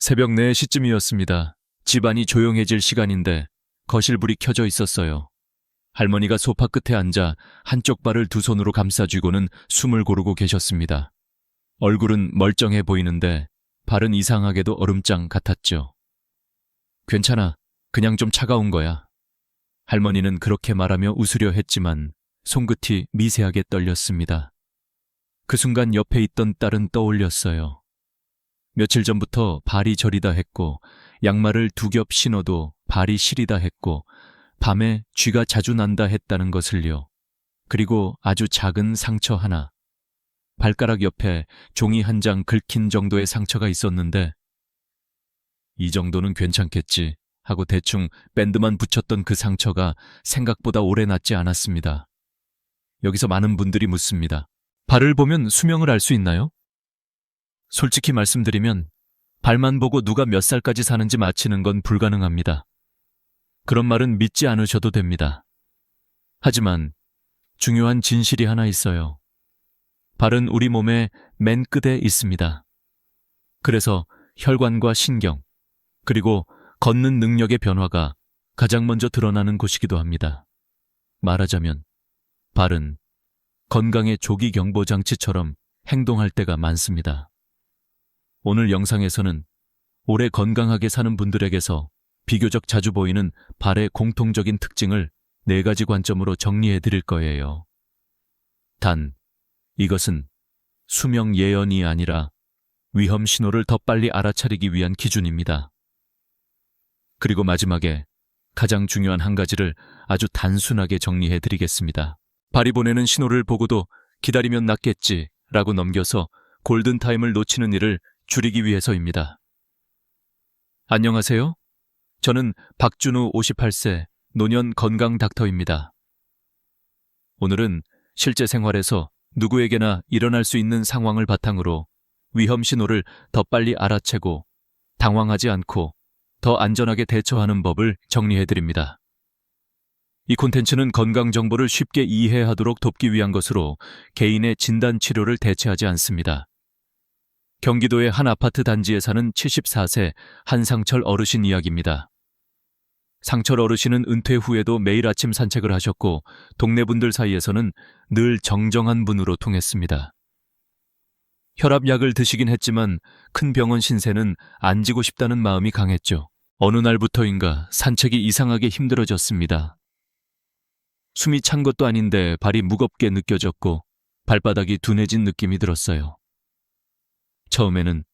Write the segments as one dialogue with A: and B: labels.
A: 새벽 4시쯤이었습니다. 집안이 조용해질 시간인데 거실불이 켜져 있었어요. 할머니가 소파 끝에 앉아 한쪽 발을 두 손으로 감싸 쥐고는 숨을 고르고 계셨습니다. 얼굴은 멀쩡해 보이는데 발은 이상하게도 얼음장 같았죠. 괜찮아. 그냥 좀 차가운 거야. 할머니는 그렇게 말하며 웃으려 했지만 손끝이 미세하게 떨렸습니다. 그 순간 옆에 있던 딸은 떠올렸어요. 며칠 전부터 발이 저리다 했고 양말을 두 겹 신어도 발이 시리다 했고 밤에 쥐가 자주 난다 했다는 것을요. 그리고 아주 작은 상처 하나. 발가락 옆에 종이 한 장 긁힌 정도의 상처가 있었는데 이 정도는 괜찮겠지 하고 대충 밴드만 붙였던 그 상처가 생각보다 오래 낫지 않았습니다. 여기서 많은 분들이 묻습니다. 발을 보면 수명을 알 수 있나요? 솔직히 말씀드리면 발만 보고 누가 몇 살까지 사는지 맞히는 건 불가능합니다. 그런 말은 믿지 않으셔도 됩니다. 하지만 중요한 진실이 하나 있어요. 발은 우리 몸의 맨 끝에 있습니다. 그래서 혈관과 신경, 그리고 걷는 능력의 변화가 가장 먼저 드러나는 곳이기도 합니다. 말하자면 발은 건강의 조기 경보 장치처럼 행동할 때가 많습니다. 오늘 영상에서는 오래 건강하게 사는 분들에게서 비교적 자주 보이는 발의 공통적인 특징을 4가지 관점으로 정리해 드릴 거예요. 단, 이것은 수명 예언이 아니라 위험 신호를 더 빨리 알아차리기 위한 기준입니다. 그리고 마지막에 가장 중요한 한 가지를 아주 단순하게 정리해 드리겠습니다. 발이 보내는 신호를 보고도 기다리면 낫겠지 라고 넘겨서 골든타임을 놓치는 일을 줄이기 위해서입니다. 안녕하세요. 저는 박준우 58세 노년 건강 닥터입니다. 오늘은 실제 생활에서 누구에게나 일어날 수 있는 상황을 바탕으로 위험 신호를 더 빨리 알아채고 당황하지 않고 더 안전하게 대처하는 법을 정리해드립니다. 이 콘텐츠는 건강 정보를 쉽게 이해하도록 돕기 위한 것으로 개인의 진단 치료를 대체하지 않습니다. 경기도의 한 아파트 단지에 사는 74세 한상철 어르신 이야기입니다. 상철 어르신은 은퇴 후에도 매일 아침 산책을 하셨고 동네 분들 사이에서는 늘 정정한 분으로 통했습니다. 혈압약을 드시긴 했지만 큰 병원 신세는 안 지고 싶다는 마음이 강했죠. 어느 날부터인가 산책이 이상하게 힘들어졌습니다. 숨이 찬 것도 아닌데 발이 무겁게 느껴졌고 발바닥이 둔해진 느낌이 들었어요. 처음에는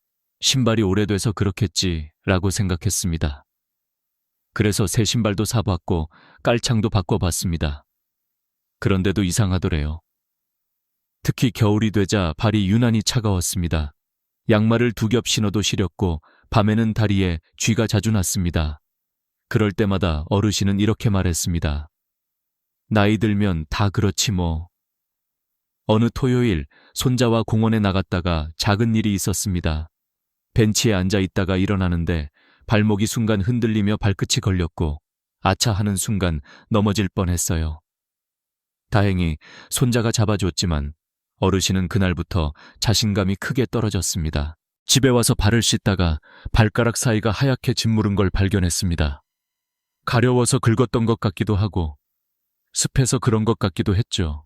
A: 신발이 오래돼서 그렇겠지라고 생각했습니다. 그래서 새 신발도 사봤고 깔창도 바꿔봤습니다. 그런데도 이상하더래요. 특히 겨울이 되자 발이 유난히 차가웠습니다. 양말을 두 겹 신어도 시렸고 밤에는 다리에 쥐가 자주 났습니다. 그럴 때마다 어르신은 이렇게 말했습니다. 나이 들면 다 그렇지 뭐. 어느 토요일 손자와 공원에 나갔다가 작은 일이 있었습니다. 벤치에 앉아 있다가 일어나는데 발목이 순간 흔들리며 발끝이 걸렸고 아차 하는 순간 넘어질 뻔했어요. 다행히 손자가 잡아줬지만 어르신은 그날부터 자신감이 크게 떨어졌습니다. 집에 와서 발을 씻다가 발가락 사이가 하얗게 짓무른 걸 발견했습니다. 가려워서 긁었던 것 같기도 하고 습해서 그런 것 같기도 했죠.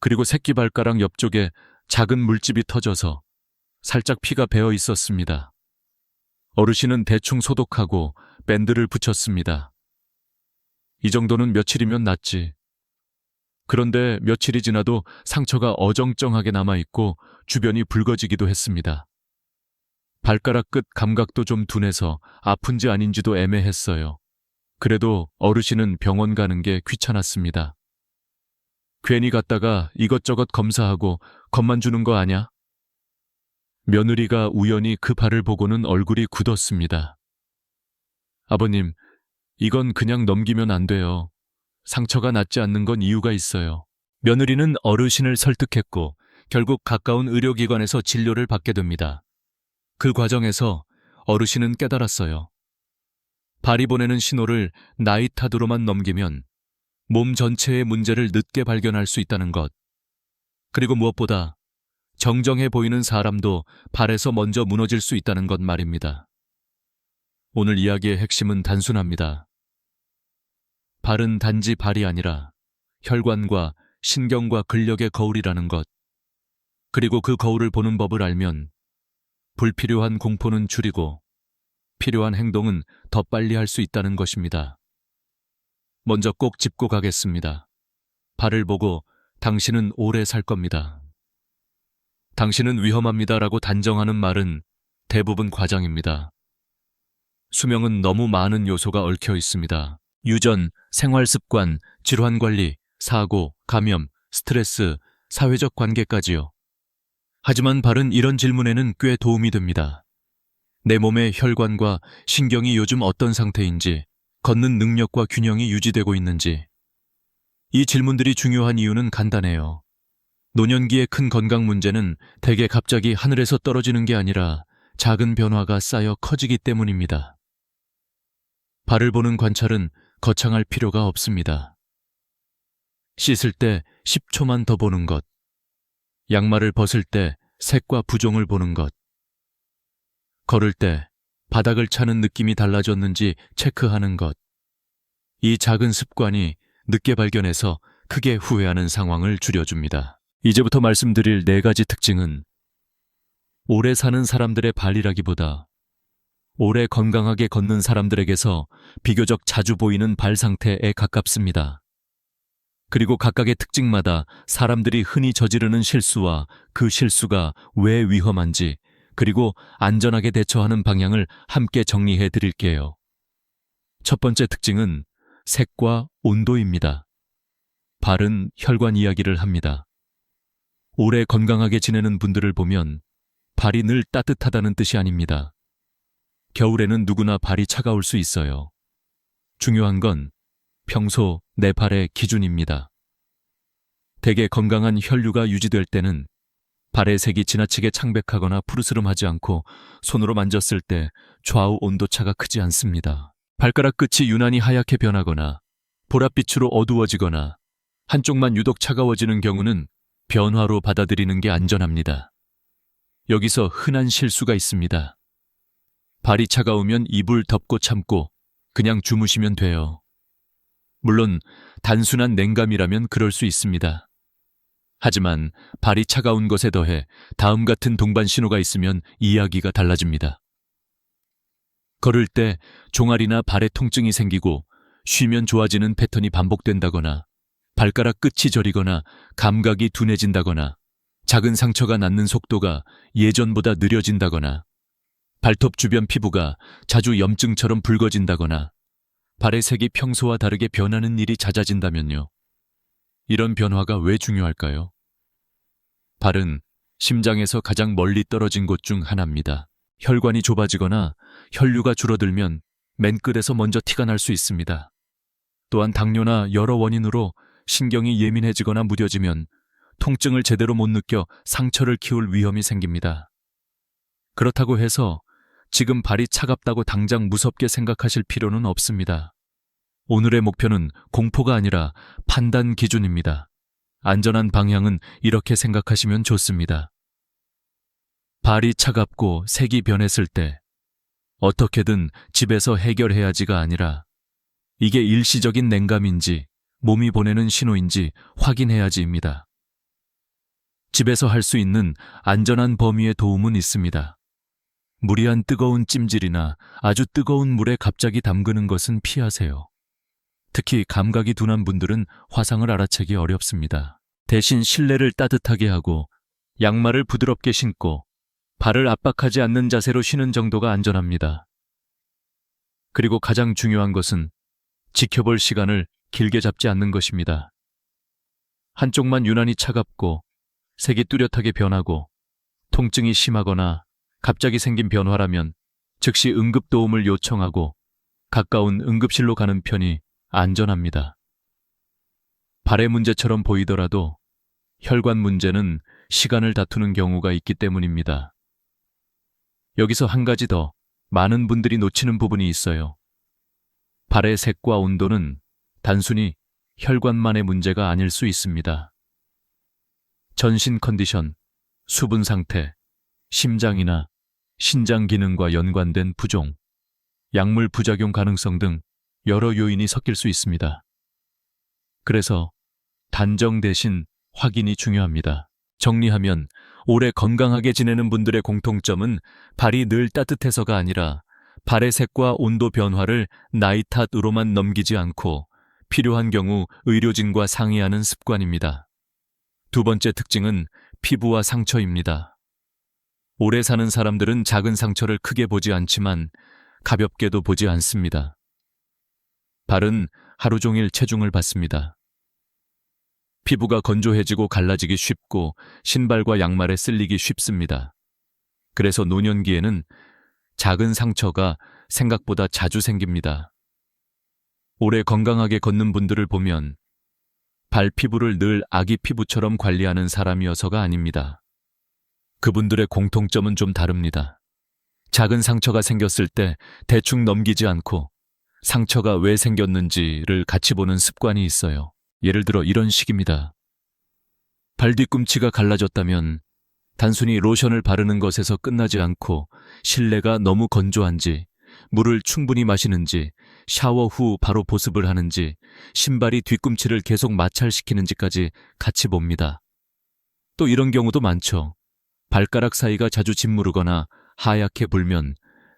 A: 그리고 새끼발가락 옆쪽에 작은 물집이 터져서 살짝 피가 배어 있었습니다. 어르신은 대충 소독하고 밴드를 붙였습니다. 이 정도는 며칠이면 낫지. 그런데 며칠이 지나도 상처가 어정쩡하게 남아있고 주변이 붉어지기도 했습니다. 발가락 끝 감각도 좀 둔해서 아픈지 아닌지도 애매했어요. 그래도 어르신은 병원 가는 게 귀찮았습니다. 괜히 갔다가 이것저것 검사하고 겁만 주는 거 아냐? 며느리가 우연히 그 발을 보고는 얼굴이 굳었습니다. 아버님, 이건 그냥 넘기면 안 돼요. 상처가 낫지 않는 건 이유가 있어요. 며느리는 어르신을 설득했고 결국 가까운 의료기관에서 진료를 받게 됩니다. 그 과정에서 어르신은 깨달았어요. 발이 보내는 신호를 나이 탓으로만 넘기면 몸 전체의 문제를 늦게 발견할 수 있다는 것. 그리고 무엇보다 정정해 보이는 사람도 발에서 먼저 무너질 수 있다는 것 말입니다. 오늘 이야기의 핵심은 단순합니다. 발은 단지 발이 아니라 혈관과 신경과 근력의 거울이라는 것, 그리고 그 거울을 보는 법을 알면 불필요한 공포는 줄이고 필요한 행동은 더 빨리 할 수 있다는 것입니다. 먼저 꼭 짚고 가겠습니다. 발을 보고 당신은 오래 살 겁니다. 당신은 위험합니다라고 단정하는 말은 대부분 과장입니다. 수명은 너무 많은 요소가 얽혀 있습니다. 유전, 생활습관, 질환관리, 사고, 감염, 스트레스, 사회적 관계까지요. 하지만 발은 이런 질문에는 꽤 도움이 됩니다. 내 몸의 혈관과 신경이 요즘 어떤 상태인지, 걷는 능력과 균형이 유지되고 있는지. 이 질문들이 중요한 이유는 간단해요. 노년기의 큰 건강 문제는 대개 갑자기 하늘에서 떨어지는 게 아니라 작은 변화가 쌓여 커지기 때문입니다. 발을 보는 관찰은 거창할 필요가 없습니다. 씻을 때 10초만 더 보는 것, 양말을 벗을 때 색과 부종을 보는 것, 걸을 때 바닥을 차는 느낌이 달라졌는지 체크하는 것. 이 작은 습관이 늦게 발견해서 크게 후회하는 상황을 줄여줍니다. 이제부터 말씀드릴 4가지 특징은 오래 사는 사람들의 발이라기보다 오래 건강하게 걷는 사람들에게서 비교적 자주 보이는 발 상태에 가깝습니다. 그리고 각각의 특징마다 사람들이 흔히 저지르는 실수와 그 실수가 왜 위험한지, 그리고 안전하게 대처하는 방향을 함께 정리해 드릴게요. 첫 번째 특징은 색과 온도입니다. 발은 혈관 이야기를 합니다. 오래 건강하게 지내는 분들을 보면 발이 늘 따뜻하다는 뜻이 아닙니다. 겨울에는 누구나 발이 차가울 수 있어요. 중요한 건 평소 내 발의 기준입니다. 대개 건강한 혈류가 유지될 때는 발의 색이 지나치게 창백하거나 푸르스름하지 않고 손으로 만졌을 때 좌우 온도차가 크지 않습니다. 발가락 끝이 유난히 하얗게 변하거나 보랏빛으로 어두워지거나 한쪽만 유독 차가워지는 경우는 변화로 받아들이는 게 안전합니다. 여기서 흔한 실수가 있습니다. 발이 차가우면 이불 덮고 참고 그냥 주무시면 돼요. 물론 단순한 냉감이라면 그럴 수 있습니다. 하지만 발이 차가운 것에 더해 다음 같은 동반 신호가 있으면 이야기가 달라집니다. 걸을 때 종아리나 발에 통증이 생기고 쉬면 좋아지는 패턴이 반복된다거나 발가락 끝이 저리거나 감각이 둔해진다거나 작은 상처가 낫는 속도가 예전보다 느려진다거나 발톱 주변 피부가 자주 염증처럼 붉어진다거나 발의 색이 평소와 다르게 변하는 일이 잦아진다면요. 이런 변화가 왜 중요할까요? 발은 심장에서 가장 멀리 떨어진 곳 중 하나입니다. 혈관이 좁아지거나 혈류가 줄어들면 맨 끝에서 먼저 티가 날 수 있습니다. 또한 당뇨나 여러 원인으로 신경이 예민해지거나 무뎌지면 통증을 제대로 못 느껴 상처를 키울 위험이 생깁니다. 그렇다고 해서 지금 발이 차갑다고 당장 무섭게 생각하실 필요는 없습니다. 오늘의 목표는 공포가 아니라 판단 기준입니다. 안전한 방향은 이렇게 생각하시면 좋습니다. 발이 차갑고 색이 변했을 때 어떻게든 집에서 해결해야지가 아니라 이게 일시적인 냉감인지 몸이 보내는 신호인지 확인해야지입니다. 집에서 할 수 있는 안전한 범위의 도움은 있습니다. 무리한 뜨거운 찜질이나 아주 뜨거운 물에 갑자기 담그는 것은 피하세요. 특히 감각이 둔한 분들은 화상을 알아채기 어렵습니다. 대신 실내를 따뜻하게 하고 양말을 부드럽게 신고 발을 압박하지 않는 자세로 쉬는 정도가 안전합니다. 그리고 가장 중요한 것은 지켜볼 시간을 길게 잡지 않는 것입니다. 한쪽만 유난히 차갑고 색이 뚜렷하게 변하고 통증이 심하거나 갑자기 생긴 변화라면 즉시 응급 도움을 요청하고 가까운 응급실로 가는 편이 안전합니다. 발의 문제처럼 보이더라도 혈관 문제는 시간을 다투는 경우가 있기 때문입니다. 여기서 한 가지 더 많은 분들이 놓치는 부분이 있어요. 발의 색과 온도는 단순히 혈관만의 문제가 아닐 수 있습니다. 전신 컨디션, 수분 상태, 심장이나 신장 기능과 연관된 부종, 약물 부작용 가능성 등 여러 요인이 섞일 수 있습니다. 그래서 단정 대신 확인이 중요합니다. 정리하면 오래 건강하게 지내는 분들의 공통점은 발이 늘 따뜻해서가 아니라 발의 색과 온도 변화를 나이 탓으로만 넘기지 않고 필요한 경우 의료진과 상의하는 습관입니다. 두 번째 특징은 피부와 상처입니다. 오래 사는 사람들은 작은 상처를 크게 보지 않지만 가볍게도 보지 않습니다. 발은 하루 종일 체중을 받습니다. 피부가 건조해지고 갈라지기 쉽고 신발과 양말에 쓸리기 쉽습니다. 그래서 노년기에는 작은 상처가 생각보다 자주 생깁니다. 오래 건강하게 걷는 분들을 보면 발 피부를 늘 아기 피부처럼 관리하는 사람이어서가 아닙니다. 그분들의 공통점은 좀 다릅니다. 작은 상처가 생겼을 때 대충 넘기지 않고 상처가 왜 생겼는지를 같이 보는 습관이 있어요. 예를 들어 이런 식입니다. 발 뒤꿈치가 갈라졌다면 단순히 로션을 바르는 것에서 끝나지 않고 실내가 너무 건조한지, 물을 충분히 마시는지, 샤워 후 바로 보습을 하는지, 신발이 뒤꿈치를 계속 마찰시키는지까지 같이 봅니다. 또 이런 경우도 많죠. 발가락 사이가 자주 짓무르거나 하얗게 불면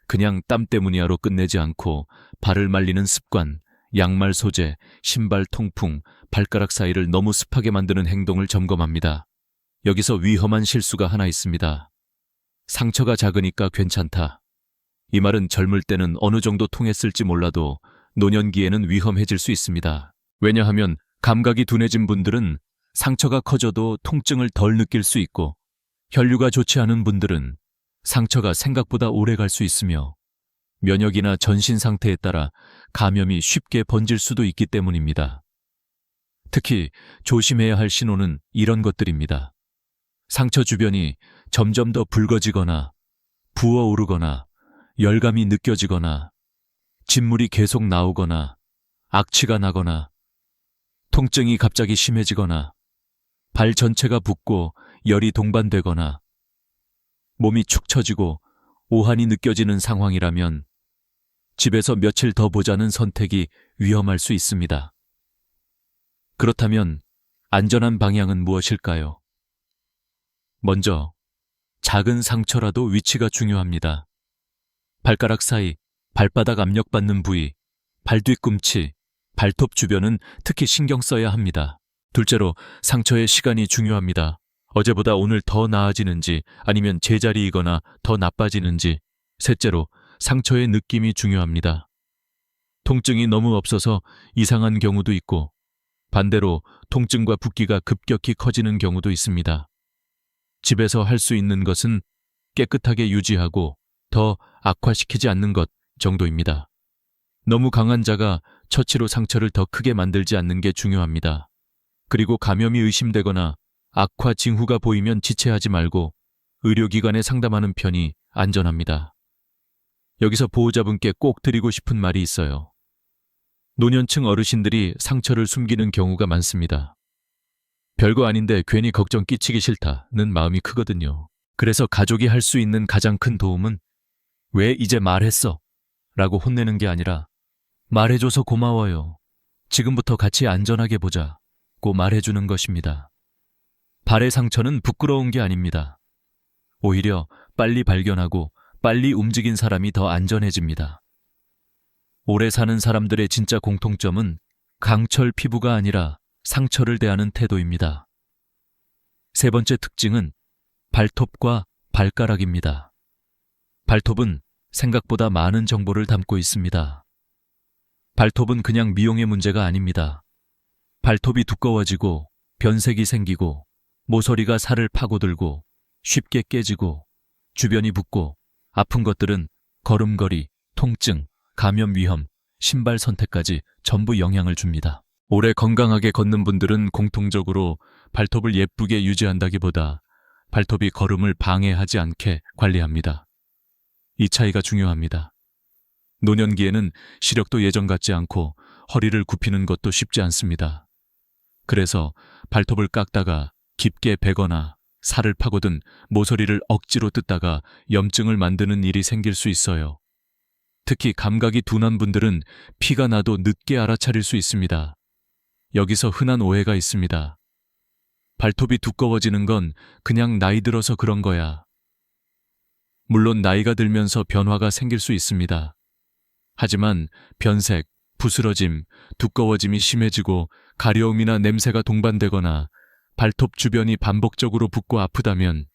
A: 그냥 땀 때문이야로 끝내지 않고 발을 말리는 습관, 양말 소재, 신발 통풍, 발가락 사이를 너무 습하게 만드는 행동을 점검합니다. 여기서 위험한 실수가 하나 있습니다. 상처가 작으니까 괜찮다. 이 말은 젊을 때는 어느 정도 통했을지 몰라도 노년기에는 위험해질 수 있습니다. 왜냐하면 감각이 둔해진 분들은 상처가 커져도 통증을 덜 느낄 수 있고 혈류가 좋지 않은 분들은 상처가 생각보다 오래 갈 수 있으며 면역이나 전신 상태에 따라 감염이 쉽게 번질 수도 있기 때문입니다. 특히 조심해야 할 신호는 이런 것들입니다. 상처 주변이 점점 더 붉어지거나 부어오르거나 열감이 느껴지거나 진물이 계속 나오거나 악취가 나거나 통증이 갑자기 심해지거나 발 전체가 붓고 열이 동반되거나 몸이 축 처지고 오한이 느껴지는 상황이라면 집에서 며칠 더 보자는 선택이 위험할 수 있습니다. 그렇다면 안전한 방향은 무엇일까요? 먼저 작은 상처라도 위치가 중요합니다. 발가락 사이, 발바닥 압력받는 부위, 발 뒤꿈치, 발톱 주변은 특히 신경 써야 합니다. 둘째로 상처의 시간이 중요합니다. 어제보다 오늘 더 나아지는지 아니면 제자리이거나 더 나빠지는지. 셋째로 상처의 느낌이 중요합니다. 통증이 너무 없어서 이상한 경우도 있고 반대로 통증과 붓기가 급격히 커지는 경우도 있습니다. 집에서 할 수 있는 것은 깨끗하게 유지하고 더 악화시키지 않는 것 정도입니다. 너무 강한 자가 처치로 상처를 더 크게 만들지 않는 게 중요합니다. 그리고 감염이 의심되거나 악화 징후가 보이면 지체하지 말고 의료기관에 상담하는 편이 안전합니다. 여기서 보호자분께 꼭 드리고 싶은 말이 있어요. 노년층 어르신들이 상처를 숨기는 경우가 많습니다. 별거 아닌데 괜히 걱정 끼치기 싫다는 마음이 크거든요. 그래서 가족이 할 수 있는 가장 큰 도움은 왜 이제 말했어? 라고 혼내는 게 아니라 말해줘서 고마워요. 지금부터 같이 안전하게 보자고 말해주는 것입니다. 발의 상처는 부끄러운 게 아닙니다. 오히려 빨리 발견하고 빨리 움직인 사람이 더 안전해집니다. 오래 사는 사람들의 진짜 공통점은 강철 피부가 아니라 상처를 대하는 태도입니다. 세 번째 특징은 발톱과 발가락입니다. 발톱은 생각보다 많은 정보를 담고 있습니다. 발톱은 그냥 미용의 문제가 아닙니다. 발톱이 두꺼워지고 변색이 생기고 모서리가 살을 파고들고 쉽게 깨지고 주변이 붓고 아픈 것들은 걸음걸이, 통증, 감염 위험, 신발 선택까지 전부 영향을 줍니다. 오래 건강하게 걷는 분들은 공통적으로 발톱을 예쁘게 유지한다기보다 발톱이 걸음을 방해하지 않게 관리합니다. 이 차이가 중요합니다. 노년기에는 시력도 예전 같지 않고 허리를 굽히는 것도 쉽지 않습니다. 그래서 발톱을 깎다가 깊게 베거나 살을 파고든 모서리를 억지로 뜯다가 염증을 만드는 일이 생길 수 있어요. 특히 감각이 둔한 분들은 피가 나도 늦게 알아차릴 수 있습니다. 여기서 흔한 오해가 있습니다. 발톱이 두꺼워지는 건 그냥 나이 들어서 그런 거야. 물론 나이가 들면서 변화가 생길 수 있습니다. 하지만 변색, 부스러짐, 두꺼워짐이 심해지고 가려움이나 냄새가 동반되거나 발톱 주변이 반복적으로 붓고 아프다면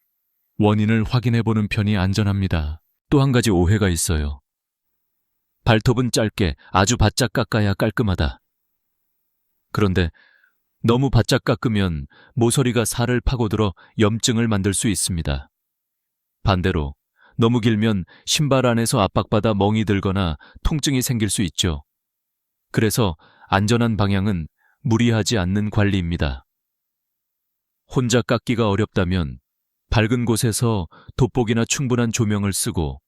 A: 원인을 확인해보는 편이 안전합니다. 또 한 가지 오해가 있어요. 발톱은 짧게 아주 바짝 깎아야 깔끔하다. 그런데 너무 바짝 깎으면 모서리가 살을 파고들어 염증을 만들 수 있습니다. 반대로 너무 길면 신발 안에서 압박받아 멍이 들거나 통증이 생길 수 있죠. 그래서 안전한 방향은 무리하지 않는 관리입니다. 혼자 깎기가 어렵다면 밝은 곳에서 돋보기나 충분한 조명을 쓰고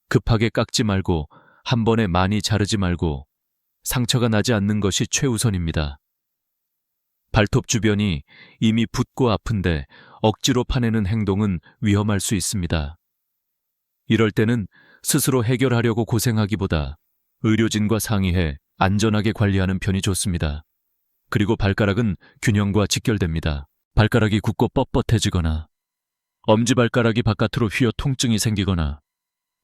A: 급하게 깎지 말고 한 번에 많이 자르지 말고 상처가 나지 않는 것이 최우선입니다. 발톱 주변이 이미 붓고 아픈데 억지로 파내는 행동은 위험할 수 있습니다. 이럴 때는 스스로 해결하려고 고생하기보다 의료진과 상의해 안전하게 관리하는 편이 좋습니다. 그리고 발가락은 균형과 직결됩니다. 발가락이 굳고 뻣뻣해지거나 엄지발가락이 바깥으로 휘어 통증이 생기거나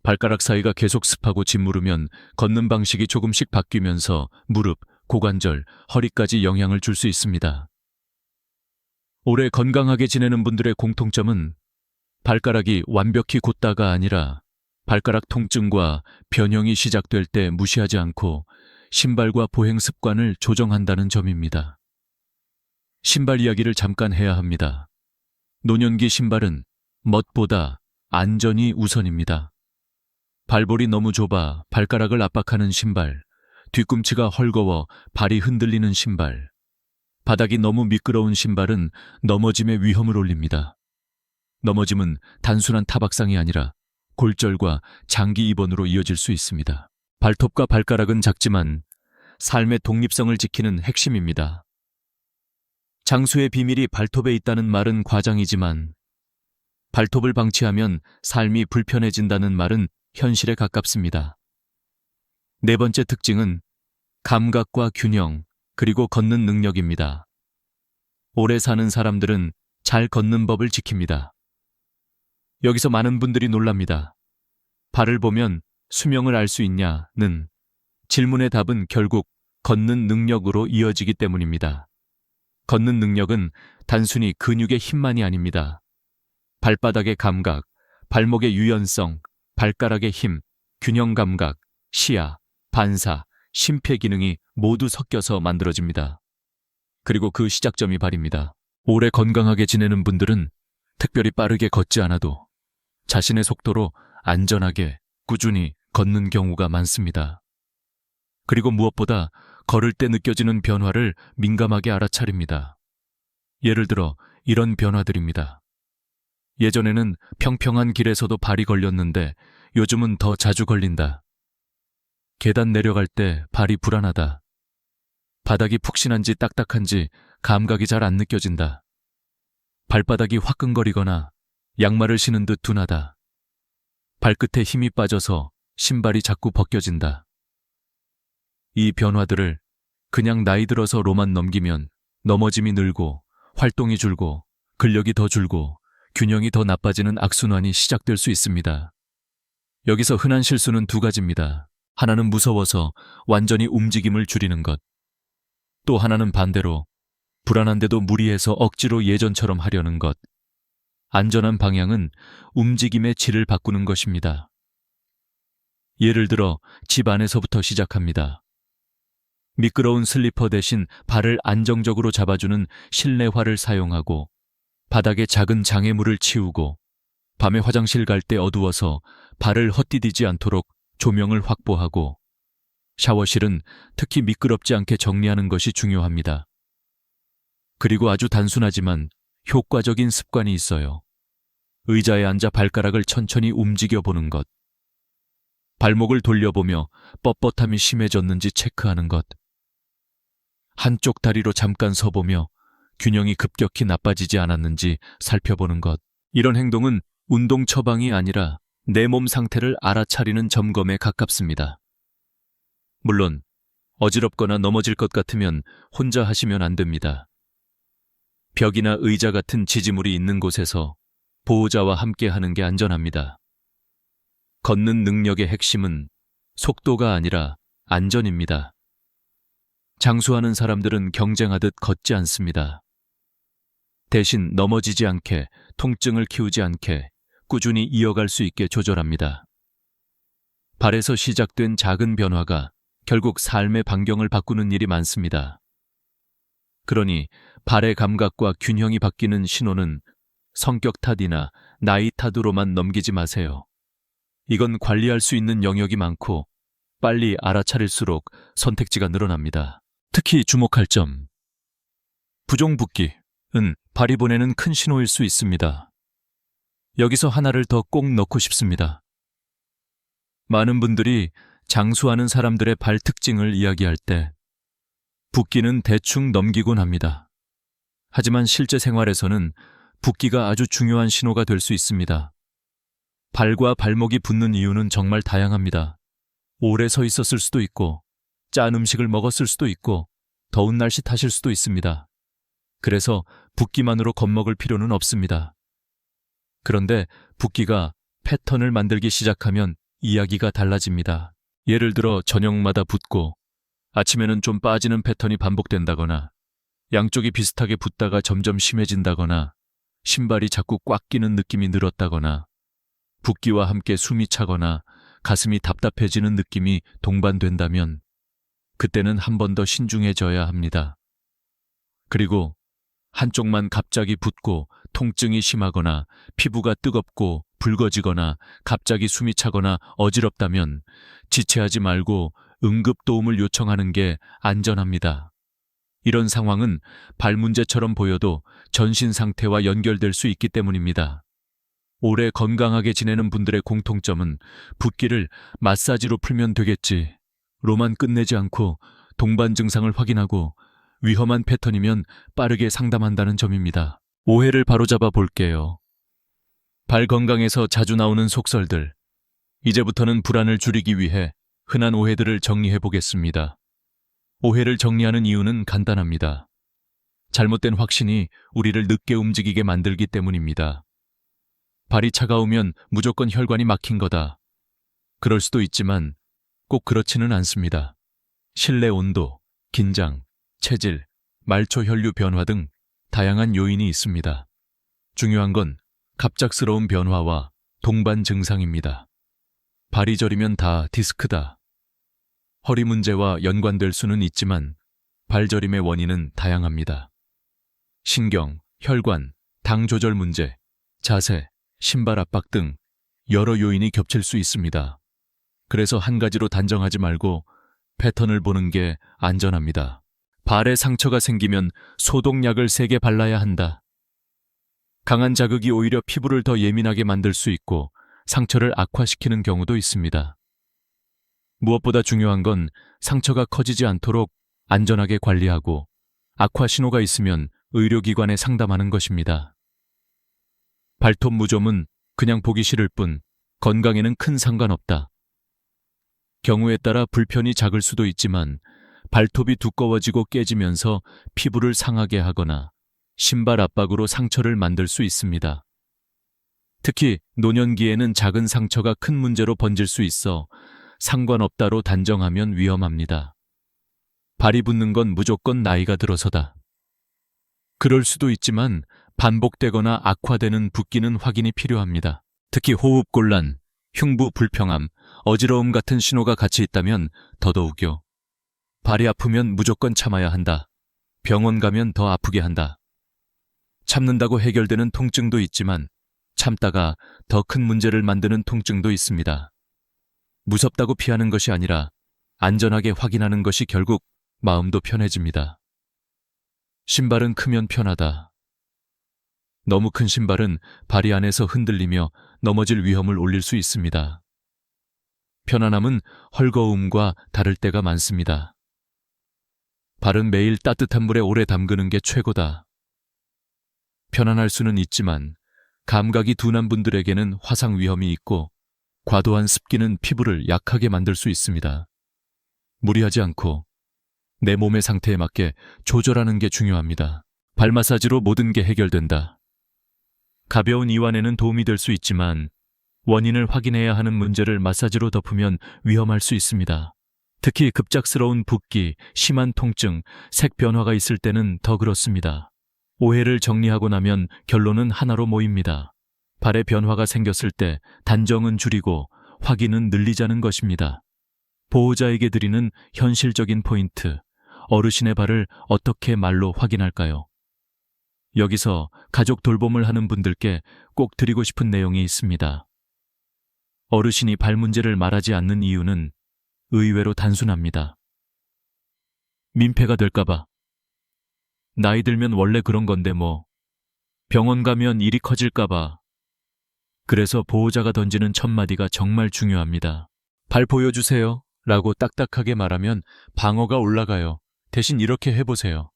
A: 발가락 사이가 계속 습하고 짓무르면 걷는 방식이 조금씩 바뀌면서 무릎, 고관절, 허리까지 영향을 줄 수 있습니다. 오래 건강하게 지내는 분들의 공통점은 발가락이 완벽히 곧다가 아니라 발가락 통증과 변형이 시작될 때 무시하지 않고 신발과 보행 습관을 조정한다는 점입니다. 신발 이야기를 잠깐 해야 합니다. 노년기 신발은 멋보다 안전이 우선입니다. 발볼이 너무 좁아 발가락을 압박하는 신발, 뒤꿈치가 헐거워 발이 흔들리는 신발, 바닥이 너무 미끄러운 신발은 넘어짐의 위험을 올립니다. 넘어짐은 단순한 타박상이 아니라 골절과 장기 입원으로 이어질 수 있습니다. 발톱과 발가락은 작지만 삶의 독립성을 지키는 핵심입니다. 장수의 비밀이 발톱에 있다는 말은 과장이지만 발톱을 방치하면 삶이 불편해진다는 말은 현실에 가깝습니다. 네 번째 특징은 감각과 균형, 그리고 걷는 능력입니다. 오래 사는 사람들은 잘 걷는 법을 지킵니다. 여기서 많은 분들이 놀랍니다. 발을 보면 수명을 알 수 있냐는 질문의 답은 결국 걷는 능력으로 이어지기 때문입니다. 걷는 능력은 단순히 근육의 힘만이 아닙니다. 발바닥의 감각, 발목의 유연성, 발가락의 힘, 균형 감각, 시야, 반사, 심폐 기능이 모두 섞여서 만들어집니다. 그리고 그 시작점이 발입니다. 오래 건강하게 지내는 분들은 특별히 빠르게 걷지 않아도 자신의 속도로 안전하게 꾸준히 걷는 경우가 많습니다. 그리고 무엇보다 걸을 때 느껴지는 변화를 민감하게 알아차립니다. 예를 들어 이런 변화들입니다. 예전에는 평평한 길에서도 발이 걸렸는데 요즘은 더 자주 걸린다. 계단 내려갈 때 발이 불안하다. 바닥이 푹신한지 딱딱한지 감각이 잘 안 느껴진다. 발바닥이 화끈거리거나 양말을 신은 듯 둔하다. 발끝에 힘이 빠져서 신발이 자꾸 벗겨진다. 이 변화들을 그냥 나이 들어서로만 넘기면 넘어짐이 늘고 활동이 줄고 근력이 더 줄고 균형이 더 나빠지는 악순환이 시작될 수 있습니다. 여기서 흔한 실수는 두 가지입니다. 하나는 무서워서 완전히 움직임을 줄이는 것. 또 하나는 반대로 불안한데도 무리해서 억지로 예전처럼 하려는 것. 안전한 방향은 움직임의 질을 바꾸는 것입니다. 예를 들어 집 안에서부터 시작합니다. 미끄러운 슬리퍼 대신 발을 안정적으로 잡아주는 실내화를 사용하고 바닥에 작은 장애물을 치우고 밤에 화장실 갈 때 어두워서 발을 헛디디지 않도록 조명을 확보하고 샤워실은 특히 미끄럽지 않게 정리하는 것이 중요합니다. 그리고 아주 단순하지만 효과적인 습관이 있어요. 의자에 앉아 발가락을 천천히 움직여 보는 것. 발목을 돌려보며 뻣뻣함이 심해졌는지 체크하는 것. 한쪽 다리로 잠깐 서보며 균형이 급격히 나빠지지 않았는지 살펴보는 것. 이런 행동은 운동 처방이 아니라 내 몸 상태를 알아차리는 점검에 가깝습니다. 물론 어지럽거나 넘어질 것 같으면 혼자 하시면 안 됩니다. 벽이나 의자 같은 지지물이 있는 곳에서 보호자와 함께 하는 게 안전합니다. 걷는 능력의 핵심은 속도가 아니라 안전입니다. 장수하는 사람들은 경쟁하듯 걷지 않습니다. 대신 넘어지지 않게, 통증을 키우지 않게 꾸준히 이어갈 수 있게 조절합니다. 발에서 시작된 작은 변화가 결국 삶의 반경을 바꾸는 일이 많습니다. 그러니 발의 감각과 균형이 바뀌는 신호는 성격 탓이나 나이 탓으로만 넘기지 마세요. 이건 관리할 수 있는 영역이 많고 빨리 알아차릴수록 선택지가 늘어납니다. 특히 주목할 점. 부종붓기은 발이 보내는 큰 신호일 수 있습니다. 여기서 하나를 더 꼭 넣고 싶습니다. 많은 분들이 장수하는 사람들의 발 특징을 이야기할 때 붓기는 대충 넘기곤 합니다. 하지만 실제 생활에서는 붓기가 아주 중요한 신호가 될 수 있습니다. 발과 발목이 붓는 이유는 정말 다양합니다. 오래 서 있었을 수도 있고, 짠 음식을 먹었을 수도 있고, 더운 날씨 탓일 수도 있습니다. 그래서 붓기만으로 겁먹을 필요는 없습니다. 그런데 붓기가 패턴을 만들기 시작하면 이야기가 달라집니다. 예를 들어 저녁마다 붓고 아침에는 좀 빠지는 패턴이 반복된다거나 양쪽이 비슷하게 붓다가 점점 심해진다거나 신발이 자꾸 꽉 끼는 느낌이 늘었다거나 붓기와 함께 숨이 차거나 가슴이 답답해지는 느낌이 동반된다면 그때는 한 번 더 신중해져야 합니다. 그리고 한쪽만 갑자기 붓고 통증이 심하거나 피부가 뜨겁고 붉어지거나 갑자기 숨이 차거나 어지럽다면 지체하지 말고 응급 도움을 요청하는 게 안전합니다. 이런 상황은 발 문제처럼 보여도 전신 상태와 연결될 수 있기 때문입니다. 오래 건강하게 지내는 분들의 공통점은 붓기를 마사지로 풀면 되겠지 로만 끝내지 않고 동반 증상을 확인하고 위험한 패턴이면 빠르게 상담한다는 점입니다. 오해를 바로잡아 볼게요. 발 건강에서 자주 나오는 속설들. 이제부터는 불안을 줄이기 위해 흔한 오해들을 정리해 보겠습니다. 오해를 정리하는 이유는 간단합니다. 잘못된 확신이 우리를 늦게 움직이게 만들기 때문입니다. 발이 차가우면 무조건 혈관이 막힌 거다. 그럴 수도 있지만 꼭 그렇지는 않습니다. 실내 온도, 긴장, 체질, 말초 혈류 변화 등 다양한 요인이 있습니다. 중요한 건 갑작스러운 변화와 동반 증상입니다. 발이 저리면 다 디스크다. 허리 문제와 연관될 수는 있지만 발저림의 원인은 다양합니다. 신경, 혈관, 당 조절 문제, 자세, 신발 압박 등 여러 요인이 겹칠 수 있습니다. 그래서 한 가지로 단정하지 말고 패턴을 보는 게 안전합니다. 발에 상처가 생기면 소독약을 세게 발라야 한다. 강한 자극이 오히려 피부를 더 예민하게 만들 수 있고 상처를 악화시키는 경우도 있습니다. 무엇보다 중요한 건 상처가 커지지 않도록 안전하게 관리하고 악화 신호가 있으면 의료기관에 상담하는 것입니다. 발톱 무좀은 그냥 보기 싫을 뿐 건강에는 큰 상관없다. 경우에 따라 불편이 작을 수도 있지만 발톱이 두꺼워지고 깨지면서 피부를 상하게 하거나 신발 압박으로 상처를 만들 수 있습니다. 특히 노년기에는 작은 상처가 큰 문제로 번질 수 있어 상관없다로 단정하면 위험합니다. 발이 붓는 건 무조건 나이가 들어서다. 그럴 수도 있지만 반복되거나 악화되는 붓기는 확인이 필요합니다. 특히 호흡곤란, 흉부 불평함, 어지러움 같은 신호가 같이 있다면 더더욱요. 발이 아프면 무조건 참아야 한다. 병원 가면 더 아프게 한다. 참는다고 해결되는 통증도 있지만 참다가 더 큰 문제를 만드는 통증도 있습니다. 무섭다고 피하는 것이 아니라 안전하게 확인하는 것이 결국 마음도 편해집니다. 신발은 크면 편하다. 너무 큰 신발은 발이 안에서 흔들리며 넘어질 위험을 올릴 수 있습니다. 편안함은 헐거움과 다를 때가 많습니다. 발은 매일 따뜻한 물에 오래 담그는 게 최고다. 편안할 수는 있지만 감각이 둔한 분들에게는 화상 위험이 있고 과도한 습기는 피부를 약하게 만들 수 있습니다. 무리하지 않고 내 몸의 상태에 맞게 조절하는 게 중요합니다. 발 마사지로 모든 게 해결된다. 가벼운 이완에는 도움이 될 수 있지만 원인을 확인해야 하는 문제를 마사지로 덮으면 위험할 수 있습니다. 특히 급작스러운 붓기, 심한 통증, 색 변화가 있을 때는 더 그렇습니다. 오해를 정리하고 나면 결론은 하나로 모입니다. 발에 변화가 생겼을 때 단정은 줄이고 확인은 늘리자는 것입니다. 보호자에게 드리는 현실적인 포인트, 어르신의 발을 어떻게 말로 확인할까요? 여기서 가족 돌봄을 하는 분들께 꼭 드리고 싶은 내용이 있습니다. 어르신이 발 문제를 말하지 않는 이유는 의외로 단순합니다. 민폐가 될까봐. 나이 들면 원래 그런 건데 뭐. 병원 가면 일이 커질까봐. 그래서 보호자가 던지는 첫마디가 정말 중요합니다. 발 보여주세요 라고 딱딱하게 말하면 방어가 올라가요. 대신 이렇게 해보세요.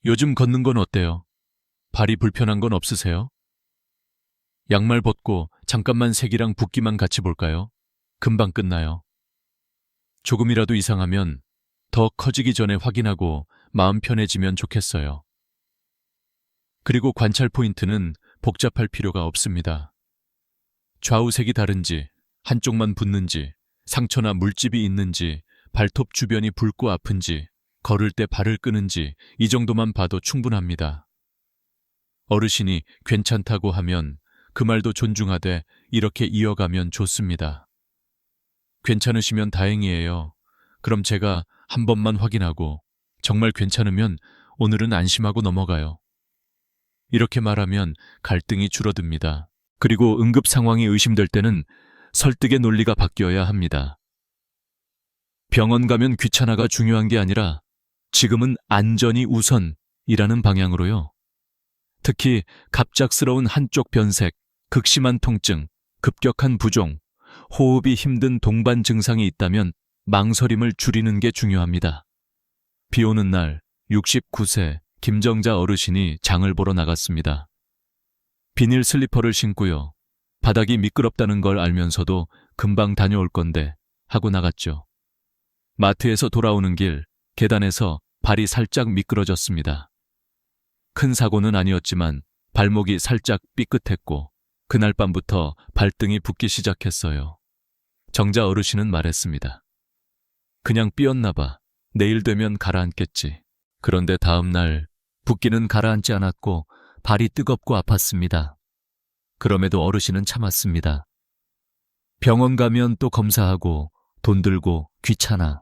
A: 요즘 걷는 건 어때요? 발이 불편한 건 없으세요? 양말 벗고 잠깐만 색이랑 붓기만 같이 볼까요? 금방 끝나요. 조금이라도 이상하면 더 커지기 전에 확인하고 마음 편해지면 좋겠어요. 그리고 관찰 포인트는 복잡할 필요가 없습니다. 좌우색이 다른지, 한쪽만 붓는지, 상처나 물집이 있는지, 발톱 주변이 붉고 아픈지, 걸을 때 발을 끄는지 이 정도만 봐도 충분합니다. 어르신이 괜찮다고 하면 그 말도 존중하되 이렇게 이어가면 좋습니다. 괜찮으시면 다행이에요. 그럼 제가 한 번만 확인하고 정말 괜찮으면 오늘은 안심하고 넘어가요. 이렇게 말하면 갈등이 줄어듭니다. 그리고 응급 상황이 의심될 때는 설득의 논리가 바뀌어야 합니다. 병원 가면 귀찮아가 중요한 게 아니라 지금은 안전이 우선이라는 방향으로요. 특히 갑작스러운 한쪽 변색, 극심한 통증, 급격한 부종, 호흡이 힘든 동반 증상이 있다면 망설임을 줄이는 게 중요합니다. 비 오는 날 69세 김정자 어르신이 장을 보러 나갔습니다. 비닐 슬리퍼를 신고요. 바닥이 미끄럽다는 걸 알면서도 금방 다녀올 건데 하고 나갔죠. 마트에서 돌아오는 길 계단에서 발이 살짝 미끄러졌습니다. 큰 사고는 아니었지만 발목이 살짝 삐끗했고 그날 밤부터 발등이 붓기 시작했어요. 정자 어르신은 말했습니다. 그냥 삐었나 봐. 내일 되면 가라앉겠지. 그런데 다음 날 붓기는 가라앉지 않았고 발이 뜨겁고 아팠습니다. 그럼에도 어르신은 참았습니다. 병원 가면 또 검사하고 돈 들고 귀찮아.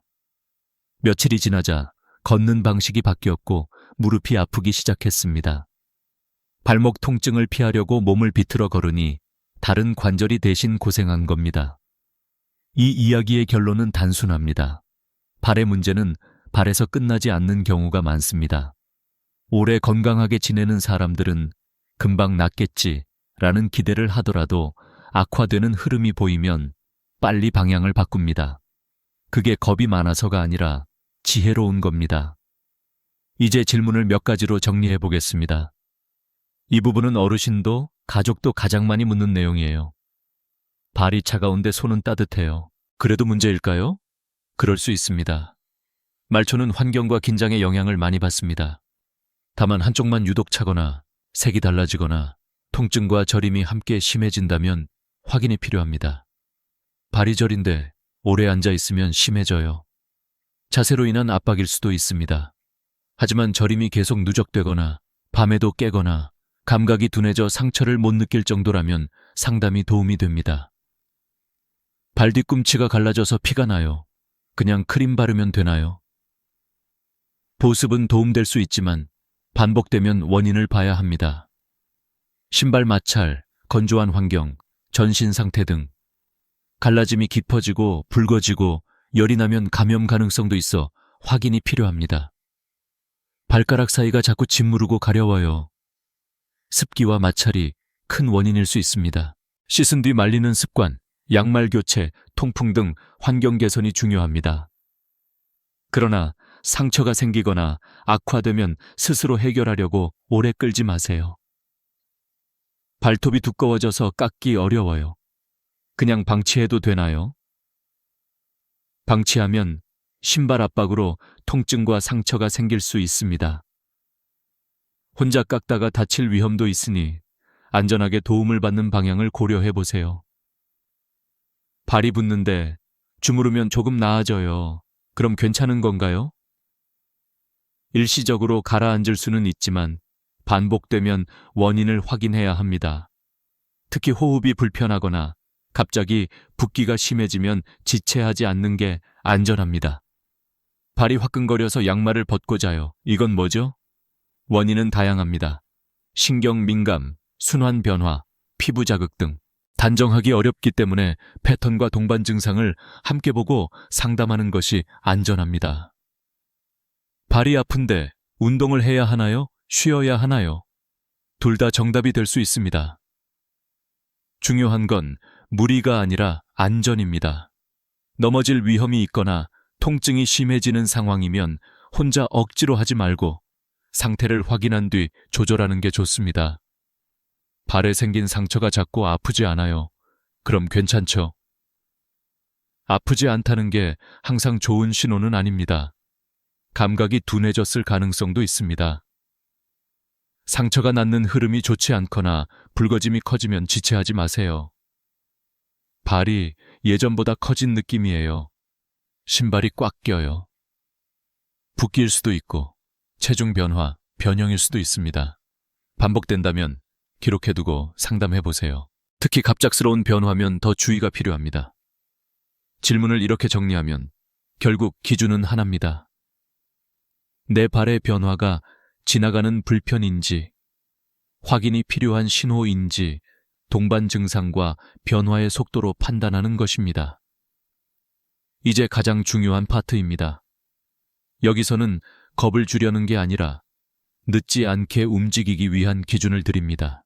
A: 며칠이 지나자 걷는 방식이 바뀌었고 무릎이 아프기 시작했습니다. 발목 통증을 피하려고 몸을 비틀어 걸으니 다른 관절이 대신 고생한 겁니다. 이 이야기의 결론은 단순합니다. 발의 문제는 발에서 끝나지 않는 경우가 많습니다. 오래 건강하게 지내는 사람들은 금방 낫겠지라는 기대를 하더라도 악화되는 흐름이 보이면 빨리 방향을 바꿉니다. 그게 겁이 많아서가 아니라 지혜로운 겁니다. 이제 질문을 몇 가지로 정리해 보겠습니다. 이 부분은 어르신도 가족도 가장 많이 묻는 내용이에요. 발이 차가운데 손은 따뜻해요. 그래도 문제일까요? 그럴 수 있습니다. 말초는 환경과 긴장의 영향을 많이 받습니다. 다만 한쪽만 유독 차거나 색이 달라지거나 통증과 저림이 함께 심해진다면 확인이 필요합니다. 발이 저린데 오래 앉아 있으면 심해져요. 자세로 인한 압박일 수도 있습니다. 하지만 저림이 계속 누적되거나 밤에도 깨거나 감각이 둔해져 상처를 못 느낄 정도라면 상담이 도움이 됩니다. 발 뒤꿈치가 갈라져서 피가 나요. 그냥 크림 바르면 되나요? 보습은 도움될 수 있지만 반복되면 원인을 봐야 합니다. 신발 마찰, 건조한 환경, 전신 상태 등 갈라짐이 깊어지고 붉어지고 열이 나면 감염 가능성도 있어 확인이 필요합니다. 발가락 사이가 자꾸 짓무르고 가려워요. 습기와 마찰이 큰 원인일 수 있습니다. 씻은 뒤 말리는 습관, 양말 교체, 통풍 등 환경 개선이 중요합니다. 그러나 상처가 생기거나 악화되면 스스로 해결하려고 오래 끌지 마세요. 발톱이 두꺼워져서 깎기 어려워요. 그냥 방치해도 되나요? 방치하면 신발 압박으로 통증과 상처가 생길 수 있습니다. 혼자 깎다가 다칠 위험도 있으니 안전하게 도움을 받는 방향을 고려해 보세요. 발이 붓는데 주무르면 조금 나아져요. 그럼 괜찮은 건가요? 일시적으로 가라앉을 수는 있지만 반복되면 원인을 확인해야 합니다. 특히 호흡이 불편하거나 갑자기 붓기가 심해지면 지체하지 않는 게 안전합니다. 발이 화끈거려서 양말을 벗고 자요. 이건 뭐죠? 원인은 다양합니다. 신경 민감, 순환 변화, 피부 자극 등. 단정하기 어렵기 때문에 패턴과 동반 증상을 함께 보고 상담하는 것이 안전합니다. 발이 아픈데 운동을 해야 하나요? 쉬어야 하나요? 둘 다 정답이 될 수 있습니다. 중요한 건 무리가 아니라 안전입니다. 넘어질 위험이 있거나 통증이 심해지는 상황이면 혼자 억지로 하지 말고 상태를 확인한 뒤 조절하는 게 좋습니다. 발에 생긴 상처가 작고 아프지 않아요. 그럼 괜찮죠? 아프지 않다는 게 항상 좋은 신호는 아닙니다. 감각이 둔해졌을 가능성도 있습니다. 상처가 낫는 흐름이 좋지 않거나 붉어짐이 커지면 지체하지 마세요. 발이 예전보다 커진 느낌이에요. 신발이 꽉 껴요. 붓기일 수도 있고 체중 변화, 변형일 수도 있습니다. 반복된다면 기록해두고 상담해보세요. 특히 갑작스러운 변화면 더 주의가 필요합니다. 질문을 이렇게 정리하면 결국 기준은 하나입니다. 내 발의 변화가 지나가는 불편인지, 확인이 필요한 신호인지 동반 증상과 변화의 속도로 판단하는 것입니다. 이제 가장 중요한 파트입니다. 여기서는 겁을 주려는 게 아니라 늦지 않게 움직이기 위한 기준을 드립니다.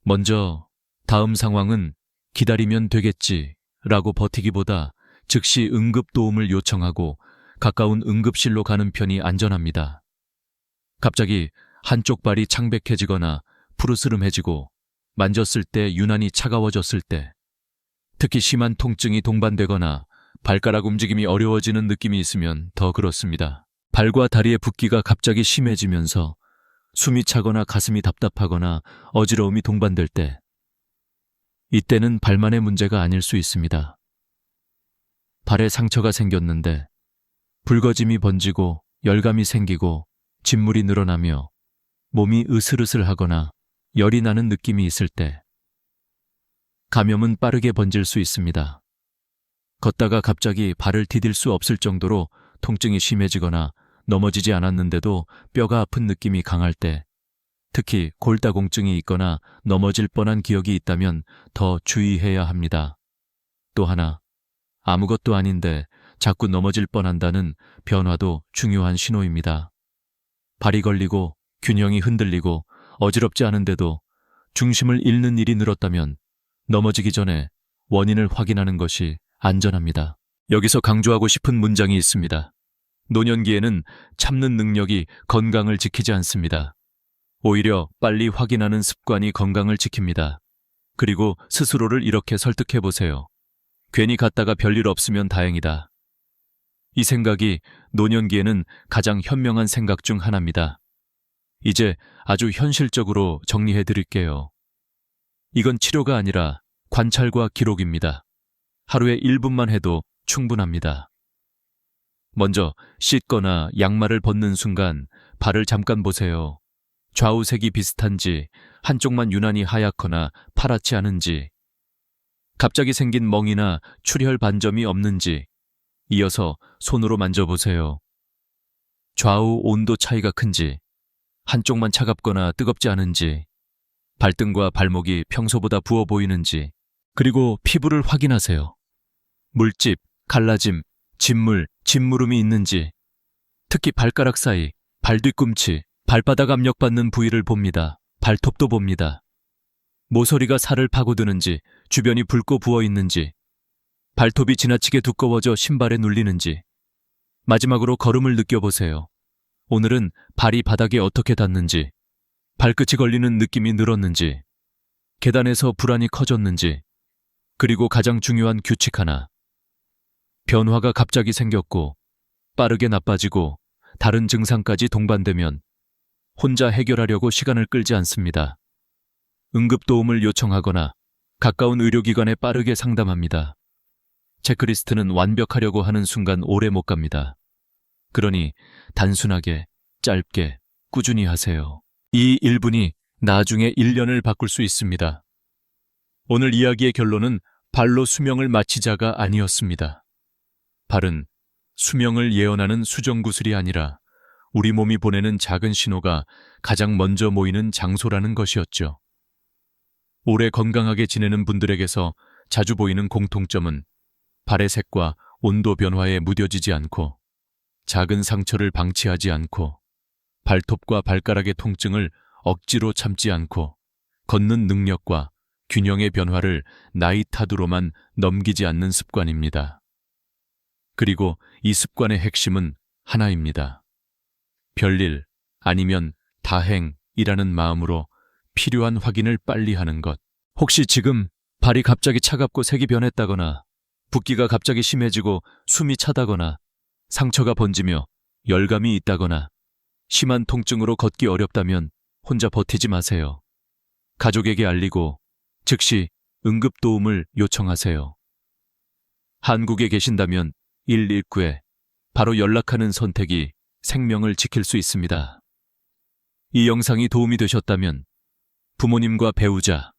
A: 먼저 다음 상황은 기다리면 되겠지 라고 버티기보다 즉시 응급 도움을 요청하고 가까운 응급실로 가는 편이 안전합니다. 갑자기 한쪽 발이 창백해지거나 푸르스름해지고 만졌을 때 유난히 차가워졌을 때, 특히 심한 통증이 동반되거나 발가락 움직임이 어려워지는 느낌이 있으면 더 그렇습니다. 발과 다리의 붓기가 갑자기 심해지면서 숨이 차거나 가슴이 답답하거나 어지러움이 동반될 때, 이때는 발만의 문제가 아닐 수 있습니다. 발에 상처가 생겼는데 붉어짐이 번지고 열감이 생기고 진물이 늘어나며 몸이 으슬으슬하거나 열이 나는 느낌이 있을 때, 감염은 빠르게 번질 수 있습니다. 걷다가 갑자기 발을 디딜 수 없을 정도로 통증이 심해지거나 넘어지지 않았는데도 뼈가 아픈 느낌이 강할 때, 특히 골다공증이 있거나 넘어질 뻔한 기억이 있다면 더 주의해야 합니다. 또 하나, 아무것도 아닌데 자꾸 넘어질 뻔한다는 변화도 중요한 신호입니다. 발이 걸리고 균형이 흔들리고 어지럽지 않은데도 중심을 잃는 일이 늘었다면 넘어지기 전에 원인을 확인하는 것이 안전합니다. 여기서 강조하고 싶은 문장이 있습니다. 노년기에는 참는 능력이 건강을 지키지 않습니다. 오히려 빨리 확인하는 습관이 건강을 지킵니다. 그리고 스스로를 이렇게 설득해 보세요. 괜히 갔다가 별일 없으면 다행이다. 이 생각이 노년기에는 가장 현명한 생각 중 하나입니다. 이제 아주 현실적으로 정리해 드릴게요. 이건 치료가 아니라 관찰과 기록입니다. 하루에 1분만 해도 충분합니다. 먼저 씻거나 양말을 벗는 순간 발을 잠깐 보세요. 좌우색이 비슷한지, 한쪽만 유난히 하얗거나 파랗지 않은지, 갑자기 생긴 멍이나 출혈 반점이 없는지, 이어서 손으로 만져보세요. 좌우 온도 차이가 큰지, 한쪽만 차갑거나 뜨겁지 않은지, 발등과 발목이 평소보다 부어 보이는지, 그리고 피부를 확인하세요. 물집, 갈라짐, 진물, 진무름이 있는지, 특히 발가락 사이, 발 뒤꿈치, 발바닥 압력받는 부위를 봅니다. 발톱도 봅니다. 모서리가 살을 파고드는지, 주변이 붉고 부어 있는지, 발톱이 지나치게 두꺼워져 신발에 눌리는지, 마지막으로 걸음을 느껴보세요. 오늘은 발이 바닥에 어떻게 닿는지, 발끝이 걸리는 느낌이 늘었는지, 계단에서 불안이 커졌는지, 그리고 가장 중요한 규칙 하나. 변화가 갑자기 생겼고 빠르게 나빠지고 다른 증상까지 동반되면 혼자 해결하려고 시간을 끌지 않습니다. 응급도움을 요청하거나 가까운 의료기관에 빠르게 상담합니다. 체크리스트는 완벽하려고 하는 순간 오래 못 갑니다. 그러니 단순하게, 짧게, 꾸준히 하세요. 이 1분이 나중에 1년을 바꿀 수 있습니다. 오늘 이야기의 결론은 발로 수명을 마치자가 아니었습니다. 발은 수명을 예언하는 수정구슬이 아니라 우리 몸이 보내는 작은 신호가 가장 먼저 모이는 장소라는 것이었죠. 오래 건강하게 지내는 분들에게서 자주 보이는 공통점은 발의 색과 온도 변화에 무뎌지지 않고, 작은 상처를 방치하지 않고, 발톱과 발가락의 통증을 억지로 참지 않고, 걷는 능력과 균형의 변화를 나이 탓으로만 넘기지 않는 습관입니다. 그리고 이 습관의 핵심은 하나입니다. 별일 아니면 다행이라는 마음으로 필요한 확인을 빨리 하는 것. 혹시 지금 발이 갑자기 차갑고 색이 변했다거나, 붓기가 갑자기 심해지고 숨이 차다거나, 상처가 번지며 열감이 있다거나, 심한 통증으로 걷기 어렵다면 혼자 버티지 마세요. 가족에게 알리고 즉시 응급도움을 요청하세요. 한국에 계신다면 119에 바로 연락하는 선택이 생명을 지킬 수 있습니다. 이 영상이 도움이 되셨다면 부모님과 배우자,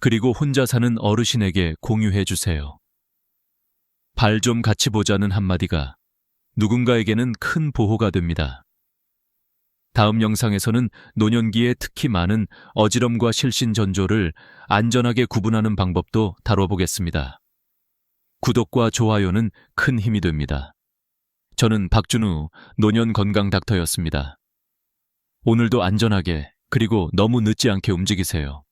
A: 그리고 혼자 사는 어르신에게 공유해 주세요. 발 좀 같이 보자는 한마디가 누군가에게는 큰 보호가 됩니다. 다음 영상에서는 노년기에 특히 많은 어지럼과 실신전조를 안전하게 구분하는 방법도 다뤄보겠습니다. 구독과 좋아요는 큰 힘이 됩니다. 저는 박준우 노년 건강 닥터였습니다. 오늘도 안전하게, 그리고 너무 늦지 않게 움직이세요.